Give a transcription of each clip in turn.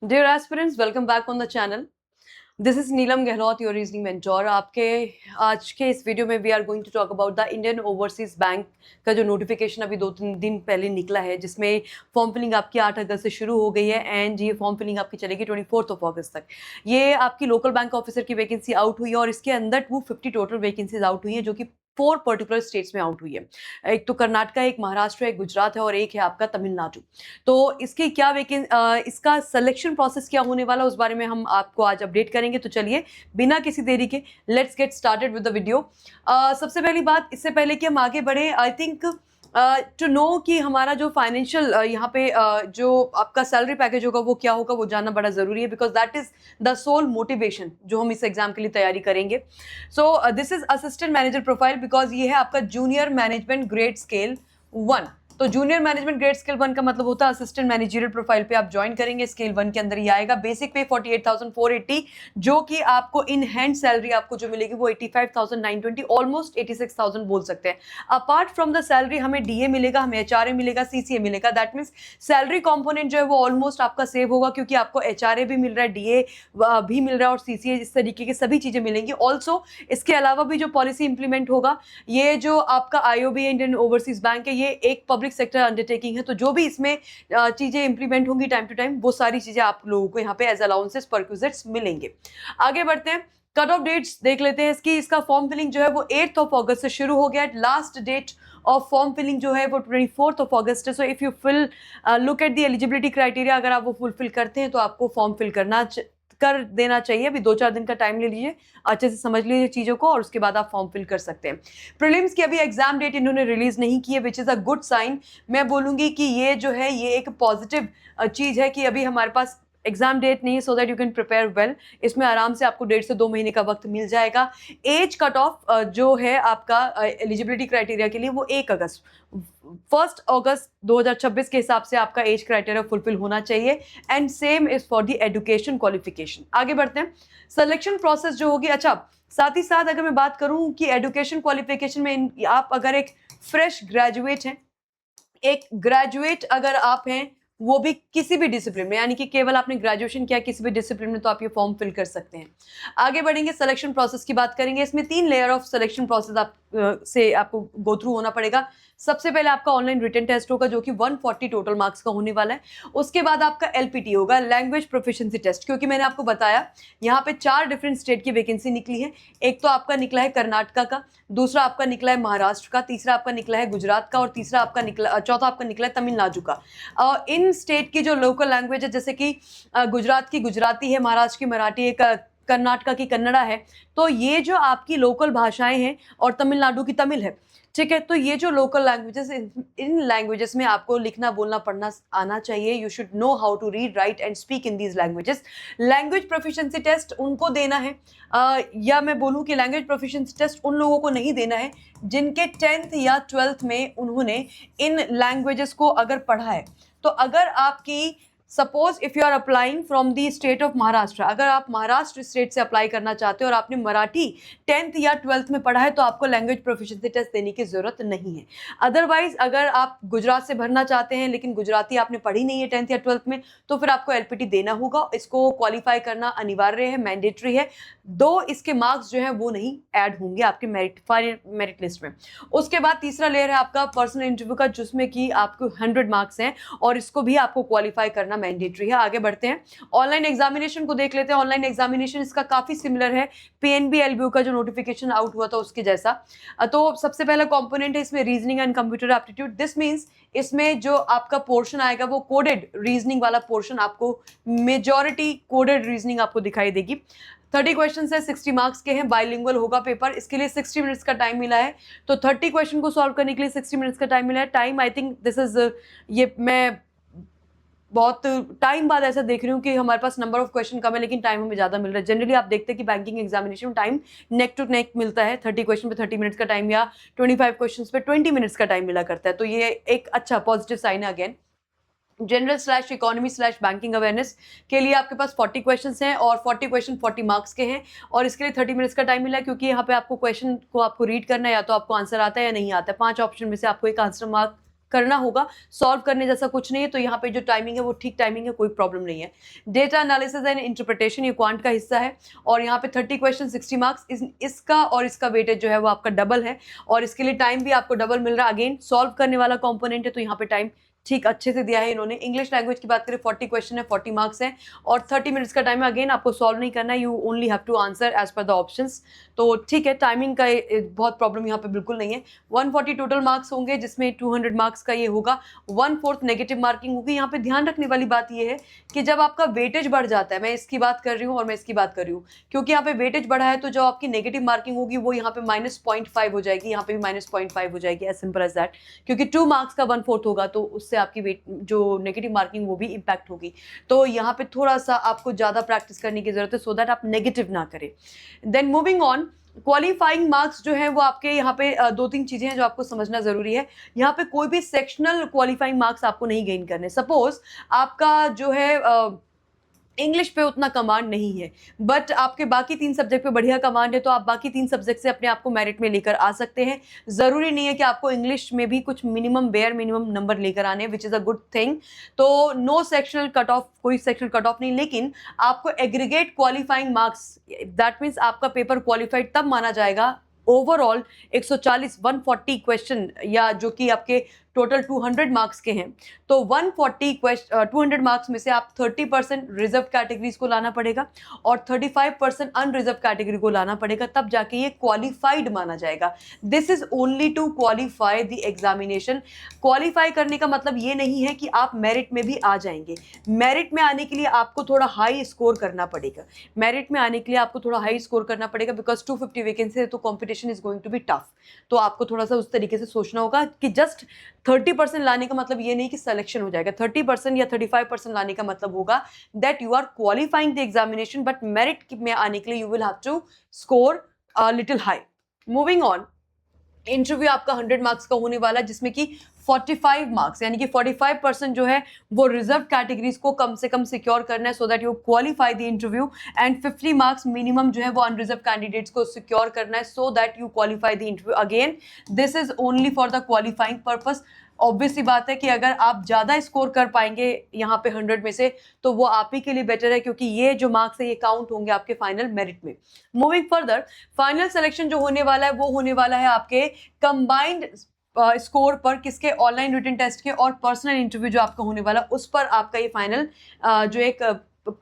Dear aspirants, welcome back on the channel. This is Neelam Gehlot, your reasoning mentor. आपके आज के इस video में we are going to talk about the Indian Overseas Bank का जो notification अभी 2-3 दिन पहले निकला है, जिसमें फॉर्म फिलिंग आपकी 8 अगस्त से शुरू हो गई है एंड ये फॉर्म फिलिंग आपकी चलेगी 24 अगस्त तक। ये आपकी लोकल बैंक ऑफिसर की वैकेंसी आउट हुई है और इसके अंदर 250 टोटल वैकेंसीज आउट हुई है, जो कि 4 पर्टिकुलर स्टेट्स में आउट हुई है। एक तो कर्नाटका, एक महाराष्ट्र, एक गुजरात है और एक है आपका तमिलनाडु। तो इसकी इसका सिलेक्शन प्रोसेस क्या होने वाला, उस बारे में हम आपको आज अपडेट करेंगे। तो चलिए बिना किसी देरी के let's get started with the video. सबसे पहली बात, इससे पहले कि हम आगे बढ़े, आई थिंक टू नो कि हमारा जो फाइनेंशियल यहाँ पे जो आपका सैलरी पैकेज होगा वो क्या होगा, वो जानना बड़ा ज़रूरी है, because that is the sole motivation जो हम इस एग्जाम के लिए तैयारी करेंगे। So this is assistant manager profile, because ये है आपका जूनियर मैनेजमेंट ग्रेड स्केल 1। तो जूनियर मैनेजमेंट ग्रेड स्केल 1 का मतलब होता है असिस्टेंट मैनेजरियल प्रोफाइल पे आप ज्वाइन करेंगे। स्केल 1 के अंदर ही आएगा। बेसिक पे 48,480, जो कि आपको इन हैंड सैलरी आपको जो मिलेगी वो 85,920, ऑलमोस्ट 86,000 बोल सकते हैं। अपार्ट फ्रॉम द सैलरी हमें डीए मिलेगा, हमें एचआरए मिलेगा, सीसीए मिलेगा। दैट मीन्स सैलरी कॉम्पोनेंट जो है वो ऑलमोस्ट आपका सेव होगा, क्योंकि आपको एचआरए भी मिल रहा है, डीए भी मिल रहा है और सीसीए, इस तरीके की सभी चीजें मिलेंगी। ऑल्सो इसके अलावा भी जो पॉलिसी इंप्लीमेंट होगा, ये जो आपका आईओबी इंडियन ओवरसीज बैंक है, ये एक पब्लिक सेक्टर अंडरटेकिंग है। तो जो भी इसमें चीजें इंप्लीमेंट होंगी टाइम टू टाइम, वो सारी चीजें आप लोगों को यहाँ पे एज अलाउंसेस परक्यूजिट्स मिलेंगे। आगे बढ़ते हैं, कट ऑफ डेट्स देख लेते हैं इसकी। इसका फॉर्म फिलिंग जो है वो 8 अगस्त से शुरू हो गया। Last date of form filling जो है वो 24 अगस्त है। So if you fill look at the eligibility criteria, अगर आप वो फुलफिल करते हैं तो आपको फॉर्म फिल कर देना चाहिए। अभी 2-4 दिन का टाइम ले लीजिए, अच्छे से समझ लीजिए चीज़ों को, और उसके बाद आप फॉर्म फिल कर सकते हैं। प्रीलिम्स की अभी एग्जाम डेट इन्होंने रिलीज नहीं की है, which is a good sign. मैं बोलूँगी कि ये जो है ये एक पॉजिटिव चीज़ है कि अभी हमारे पास एग्जाम डेट नहीं है, so that you can prepare well. इसमें आराम से आपको 1.5 से 2 महीने का वक्त मिल जाएगा। एज कट ऑफ जो है आपका एलिजिबिलिटी क्राइटेरिया के लिए वो 1 अगस्त 1 अगस्त 2026 के हिसाब से आपका एज क्राइटेरिया फुलफिल होना चाहिए। And same is for the education qualification. आगे बढ़ते हैं, सिलेक्शन प्रोसेस जो होगी। अच्छा, साथ ही साथ अगर मैं बात करूं कि एजुकेशन क्वालिफिकेशन में आप अगर एक फ्रेश ग्रेजुएट हैं, एक ग्रेजुएट अगर आप हैं, वो भी किसी भी डिसिप्लिन में, यानी कि केवल आपने ग्रेजुएशन किया किसी भी डिसिप्लिन में, तो आप ये फॉर्म फिल कर सकते हैं। आगे बढ़ेंगे, सिलेक्शन प्रोसेस की बात करेंगे। इसमें 3 लेयर ऑफ सिलेक्शन प्रोसेस से आपको गो थ्रू होना पड़ेगा। सबसे पहले आपका ऑनलाइन रिटन टेस्ट होगा, जो कि 140 टोटल मार्क्स का होने वाला है। उसके बाद आपका एलपीटी होगा, लैंग्वेज प्रोफिशिएंसी टेस्ट, क्योंकि मैंने आपको बताया यहाँ पे 4 डिफरेंट स्टेट की वैकेंसी निकली है। एक तो आपका निकला है कर्नाटका का, दूसरा आपका निकला है महाराष्ट्र का, तीसरा आपका निकला है गुजरात का, और चौथा आपका निकला है तमिलनाडु का। इन स्टेट की जो लोकल लैंग्वेज है, जैसे कि गुजरात की गुजराती है, महाराष्ट्र की मराठी है, कर्नाटका की कन्नड़ा है। तो ये जो आपकी लोकल भाषाएं हैं, और तमिलनाडु की तमिल है, ठीक है। तो ये जो लोकल लैंग्वेजेस, इन लैंग्वेजेस में आपको लिखना बोलना पढ़ना आना चाहिए। You should know how to read, write and speak in these languages. Language proficiency test उनको देना है, या मैं बोलूँ कि लैंग्वेज प्रोफिशिएंसी टेस्ट उन लोगों को नहीं देना है जिनके 10th या 12th में उन्होंने इन लैंग्वेजेस को अगर पढ़ा है। तो अगर आपकी suppose if you are applying from the state of Maharashtra, अगर आप महाराष्ट्र स्टेट से अप्लाई करना चाहते हो और आपने मराठी 10th या 12th में पढ़ा है, तो आपको लैंग्वेज प्रोफिशिएंसी टेस्ट देने की जरूरत नहीं है। अदरवाइज अगर आप गुजरात से भरना चाहते हैं लेकिन गुजराती आपने पढ़ी नहीं है 10th या 12th में, तो फिर आपको एलपीटी देना होगा। इसको क्वालिफाई करना अनिवार्य है, मैंडेटरी है, दो इसके मार्क्स जो है वो नहीं ऐड होंगे आपके मेरिट लिस्ट में। उसके बाद तीसरा लेयर है आपका पर्सनल इंटरव्यू का, जिसमें कि आपको 100 मार्क्स हैं, और इसको भी आपको क्वालिफाई करना मैंडेटरी है। आगे बढ़ते हैं, ऑनलाइन एग्जामिनेशन को देख लेते हैं। ऑनलाइन एग्जामिनेशन इसका काफी सिमिलर है पीएनबी एलबीयू का जो नोटिफिकेशन आउट हुआ था उसके जैसा। तो सबसे पहला कंपोनेंट है इसमें reasoning and computer aptitude. This means इसमें जो आपका पोर्शन आएगा वो कोडेड रीजनिंग वाला पोर्शन, आपको मेजॉरिटी कोडेड रीजनिंग आपको दिखाई देगी। 30 क्वेश्चन है, 60 मार्क्स के हैं, बाइलिंगुअल होगा पेपर। इसके लिए 60 मिनट्स का टाइम मिला है। तो 30 क्वेश्चन को सॉल्व करने के लिए 60 मिनट्स का टाइम मिला है। Time I think this is, ये मैं बहुत टाइम बाद ऐसा देख रही हूँ कि हमारे पास नंबर ऑफ क्वेश्चन कम है लेकिन टाइम हमें ज्यादा मिल रहा है। जनरली आप देखते हैं कि बैंकिंग एग्जामिनेशन में टाइम नेक टू नेक मिलता है, 30 क्वेश्चन पे 30 मिनट्स का टाइम, या 25 क्वेश्चन पे 20 मिनट्स का टाइम मिला करता है। तो ये एक अच्छा पॉजिटिव साइन है। Again, general slash economy slash banking awareness के लिए आपके पास 40 क्वेश्चंस हैं, और 40 क्वेश्चन 40 मार्क्स के हैं, और इसके लिए 30 मिनट्स का टाइम मिला है, क्योंकि यहाँ पे आपको क्वेश्चन को आपको रीड करना है, या तो आपको आंसर आता है या नहीं आता है। 5 ऑप्शन में से आपको एक आंसर मार्क करना होगा, सॉल्व करने जैसा कुछ नहीं है। तो यहाँ पे जो टाइमिंग है वो ठीक टाइमिंग है, कोई प्रॉब्लम नहीं है। डेटा एनालिसिस एंड इंटरप्रिटेशन ये क्वांट का हिस्सा है और यहाँ पे 30 क्वेश्चन 60 मार्क्स, इसका और इसका वेटेज जो है वो आपका डबल है और इसके लिए टाइम भी आपको डबल मिल रहा है। अगेन सॉल्व करने वाला कॉम्पोनेंट है तो यहाँ पे टाइम ठीक अच्छे से दिया है इन्होंने। इंग्लिश लैंग्वेज की बात करें 40 क्वेश्चन है, 40 मार्क्स है और 30 मिनट्स का टाइम है। अगेन आपको सॉल्व नहीं करना है, you only have to answer as per the options. तो ठीक है, टाइमिंग का बहुत प्रॉब्लम यहाँ पे बिल्कुल नहीं है। 140 टोटल मार्क्स होंगे जिसमें 200 मार्क्स का ये होगा, 1/4 नेगेटिव मार्किंग होगी। यहाँ पे ध्यान रखने वाली बात ये है कि जब आपका वेटेज बढ़ जाता है, मैं इसकी बात कर रही हूँ और मैं इसकी बात कर रही हूँ, क्योंकि यहाँ पे वेटेज बढ़ा है तो जो आपकी नेगेटिव मार्किंग होगी वो यहाँ पे -0.5 हो जाएगी, यहाँ पे भी -0.5 हो जाएगी, एज सिंपल एज दैट। क्योंकि 2 मार्क्स का 1/4 होगा तो उससे आपकी जो नेगेटिव मार्किंग वो भी इम्पैक्ट होगी। तो यहाँ पे थोड़ा सा आपको ज्यादा प्रैक्टिस करने की जरूरत है सो दैट आप नेगेटिव ना करें। Then moving on, qualifying marks जो है वो आपके यहाँ पे 2-3 चीजें हैं जो आपको समझना जरूरी है। यहाँ पे कोई भी सेक्शनल क्वालिफाइंग मार्क्स आपको नहीं गेन करने। सपोज आपका जो है इंग्लिश पे उतना कमांड नहीं है बट आपके बाकी 3 सब्जेक्ट पे बढ़िया कमांड है, तो आप बाकी 3 सब्जेक्ट से अपने आप को मेरिट में लेकर आ सकते हैं। जरूरी नहीं है कि आपको इंग्लिश में भी कुछ बेयर मिनिमम नंबर लेकर आने, which is a good thing. तो नो सेक्शनल कट ऑफ, कोई सेक्शनल कट ऑफ नहीं, लेकिन आपको aggregate qualifying marks, that means आपका पेपर क्वालिफाइड तब माना जाएगा ओवरऑल 140 क्वेश्चन या जो कि आपके टोटल 200 मार्क्स के हैं। तो 200 मार्क्स में से आप 30% रिजर्व कैटेगरीज को लाना पड़ेगा और 35% अनरिजर्व कैटेगरी को लाना पड़ेगा, तब जाके ये क्वालिफाइड माना जाएगा। This is only to qualify the examination. Qualify करने का मतलब ये नहीं है कि आप मेरिट में भी आ जाएंगे। मेरिट में आने के लिए आपको थोड़ा हाई स्कोर करना पड़ेगा। मेरिट में आने के लिए आपको थोड़ा हाई स्कोर करना पड़ेगा बिकॉज 250 वैकेंसी है तो competition is going to be tough. तो आपको थोड़ा सा उस तरीके से सोचना होगा कि जस्ट 30% लाने का मतलब ये नहीं कि सिलेक्शन हो जाएगा। 30% या 35% लाने का मतलब होगा that you are qualifying the examination, but merit में आने के लिए you will have to score a little high. Moving on, interview आपका 100 मार्क्स का होने वाला है जिसमें कि 45 मार्क्स यानी कि 45% जो है वो रिजर्व कैटेगरीज को कम से कम सिक्योर करना है so that you qualify the interview, and 50 marks minimum जो है वो अनरिजर्व कैंडिडेट्स को सिक्योर करना है so that you qualify the interview. Again this is only for the qualifying purpose. Obvious सी बात है कि अगर आप ज्यादा स्कोर कर पाएंगे यहाँ पे 100 में से तो वो आप ही के लिए बेटर है, क्योंकि ये जो मार्क्स है ये काउंट होंगे आपके फाइनल मेरिट में। मूविंग फर्दर, फाइनल सिलेक्शन जो होने वाला है वो होने वाला है आपके कंबाइंड स्कोर पर, किसके, ऑनलाइन रिटन टेस्ट के और पर्सनल इंटरव्यू जो आपका होने वाला उस पर आपका ये फाइनल जो एक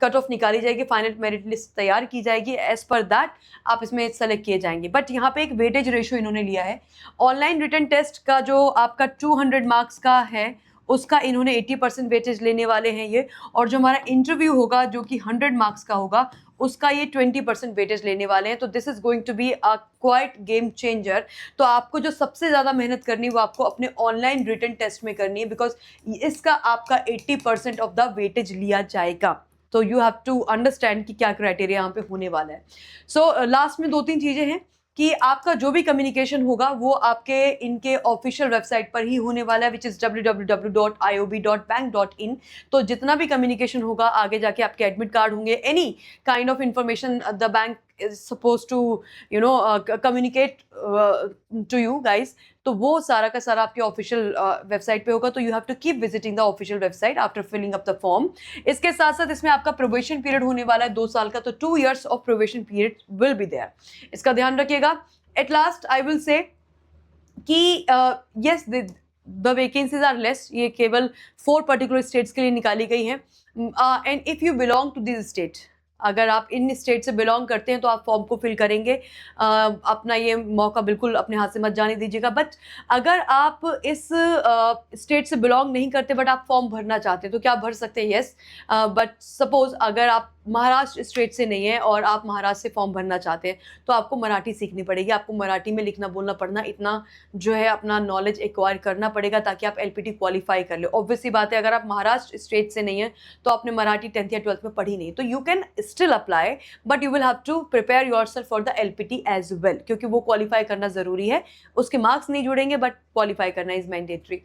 कट ऑफ निकाली जाएगी, फाइनल मेरिट लिस्ट तैयार की जाएगी, एज पर दैट आप इसमें सेलेक्ट किए जाएंगे। बट यहाँ पे एक वेटेज रेशियो इन्होंने लिया है। ऑनलाइन रिटन टेस्ट का जो आपका 200 मार्क्स का है उसका इन्होंने 80% वेटेज लेने वाले हैं ये, और जो हमारा इंटरव्यू होगा जो कि 100 मार्क्स का होगा उसका ये 20% वेटेज लेने वाले हैं। तो this is going to be a quite game changer. तो आपको जो सबसे ज़्यादा मेहनत करनी है वो आपको अपने ऑनलाइन रिटन टेस्ट में करनी है, बिकॉज इसका आपका 80% ऑफ द वेटेज लिया जाएगा। तो यू हैव टू अंडरस्टैंड कि क्या क्राइटेरिया यहाँ पे होने वाला है। सो लास्ट में 2-3 चीज़ें हैं कि आपका जो भी कम्युनिकेशन होगा वो आपके इनके ऑफिशियल वेबसाइट पर ही होने वाला है, विच इज www.iob.bank.in। तो जितना भी कम्युनिकेशन होगा आगे जाके आपके एडमिट कार्ड होंगे, any kind of information the bank is supposed to communicate to you guys, तो वो सारा का सारा आपके ऑफिशियल वेबसाइट पे होगा। तो you have to keep visiting the official website after filling up the form. इसके साथ साथ इसमें आपका प्रोबेशन पीरियड होने वाला है 2 साल का, तो 2 years of probation period will be there, इसका ध्यान रखिएगा। At last I will say कि yes the vacancies are less, ये केवल 4 पर्टिकुलर स्टेट्स के लिए निकाली गई हैं, and if you belong to this state, अगर आप इन स्टेट से बिलोंग करते हैं तो आप फॉर्म को फिल करेंगे। अपना ये मौका बिल्कुल अपने हाथ से मत जाने दीजिएगा। बट अगर आप इस स्टेट से बिलोंग नहीं करते बट आप फॉर्म भरना चाहते हैं तो क्या आप भर सकते हैं? यस। बट सपोज अगर आप महाराष्ट्र स्टेट से नहीं है और आप महाराष्ट्र से फॉर्म भरना चाहते हैं तो आपको मराठी सीखनी पड़ेगी, आपको मराठी में लिखना बोलना पढ़ना इतना जो है अपना नॉलेज एक्वायर करना पड़ेगा ताकि आप एलपीटी क्वालिफाई कर ले। ऑब्वियसली बात है अगर आप महाराष्ट्र स्टेट से नहीं है तो आपने मराठी 10th या 12th में पढ़ी नहीं, तो you can still apply, but you will have to prepare yourself for the LPT as well, क्योंकि वो qualify करना ज़रूरी है. उसके marks नहीं जुड़ेंगे but qualify करना is mandatory.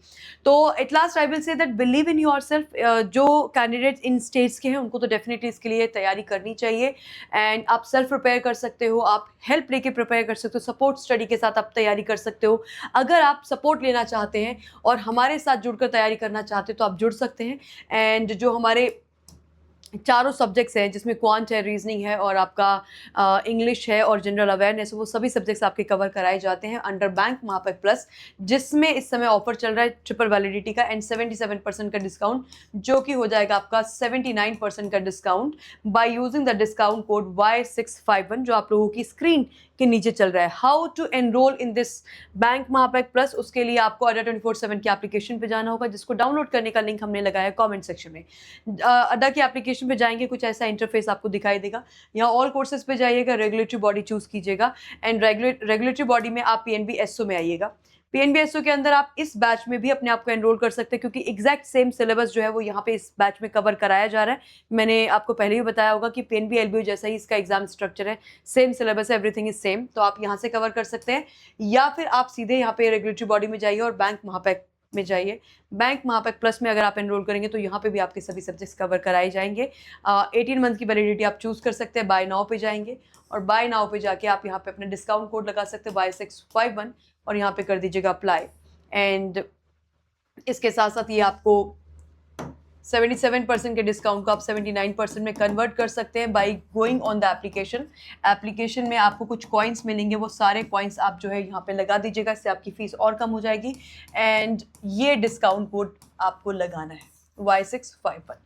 तो at last I will say that believe in yourself. जो candidates इन states के हैं उनको तो definitely इसके लिए तैयारी करनी चाहिए, and आप self prepare कर सकते हो, आप help लेके prepare कर सकते हो, support study के साथ आप तैयारी कर सकते हो. अगर आप support लेना चाहते हैं और हमारे साथ जुड़कर तैयारी करना चाहते हैं तो आप जुड़ सकते हैं. एंड जो हमारे चारों सब्जेक्ट्स हैं जिसमें क्वांट है, रीजनिंग है और आपका इंग्लिश है और जनरल अवेयरनेस, वो सभी सब्जेक्ट्स आपके कवर कराए जाते हैं अंडर बैंक महापैक प्लस, जिसमें इस समय ऑफर चल रहा है ट्रिपल वैलिडिटी का एंड 77% का डिस्काउंट, जो कि हो जाएगा आपका 79% का discount by using the discount code Y651 जो आप लोगों की स्क्रीन के नीचे चल रहा है. How to enroll in this bank महापैक प्लस, उसके लिए आपको अड्डा 24/7 की एप्लीकेशन पे जाना होगा, जिसको डाउनलोड करने का लिंक हमने लगाया है कमेंट सेक्शन में. अड्डा की एप्लीकेशन पे जाएंगे, कुछ ऐसा इंटरफेस आपको दिखाई देगा. यहाँ ऑल कोर्सेज पे जाइएगा, रेगुलेटरी बॉडी चूज कीजिएगा एंड रेगुलेटरी बॉडी में आप PNB SO में आइएगा. PNB SO के अंदर आप इस बैच में भी अपने आप को एनरोल कर सकते हैं, क्योंकि एग्जैक्ट सेम सिलेबस जो है वो यहाँ पे इस बैच में कवर कराया जा रहा है. मैंने आपको पहले ही बताया होगा कि PNB LBO जैसा ही इसका एग्जाम स्ट्रक्चर है, सेम सिलेबस है, एवरीथिंग इज सेम. तो आप यहाँ से कवर कर सकते हैं, या फिर आप सीधे यहाँ पे रेगुलेटरी बॉडी में जाइए और बैंक महापैक में जाइए. बैंक महापैक प्लस में अगर आप एनरोल करेंगे तो यहाँ पे भी आपके सभी सब्जेक्ट्स कवर कराए जाएंगे. 18 मंथ की वैलिडिटी आप चूज कर सकते हैं. बाय नाउ पे जाएंगे और बाय नाउ पे जाके आप यहाँ पे अपना डिस्काउंट कोड लगा सकते हैं Y651 और यहाँ पे कर दीजिएगा अप्लाई. एंड इसके साथ साथ ये आपको 77% के डिस्काउंट को आप 79% में कन्वर्ट कर सकते हैं by going on the application. Application में आपको कुछ कॉइन्स मिलेंगे, वो सारे कॉइन्स आप जो है यहाँ पे लगा दीजिएगा, इससे आपकी फीस और कम हो जाएगी. एंड ये डिस्काउंट कोड आपको लगाना है Y651.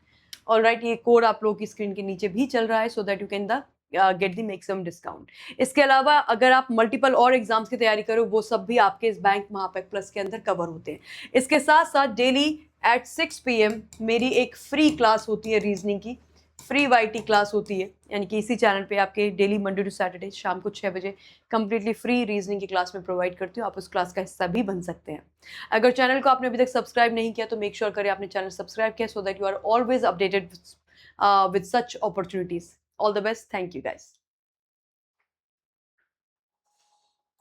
ऑलराइट, ये कोड आप लोगों की स्क्रीन के नीचे भी चल रहा है so that you can the get the maximum discount. इसके अलावा अगर आप मल्टीपल और एग्जाम्स की तैयारी करो, वो सब भी आपके इस बैंक महापैक प्लस के अंदर कवर होते हैं. इसके साथ साथ डेली एट 6 PM मेरी एक फ्री क्लास होती है, रीजनिंग की फ्री YT क्लास होती है, यानी कि इसी चैनल पे आपके डेली मंडे टू सैटरडे शाम को 6 बजे कम्प्लीटली फ्री रीजनिंग की क्लास में प्रोवाइड करती हूँ. आप उस क्लास का हिस्सा भी बन सकते हैं. अगर चैनल को आपने अभी तक सब्सक्राइब नहीं किया तो मेक श्योर करें आपने चैनल सब्सक्राइब किया, so that you are always updated with such opportunities. All the best. Thank you guys.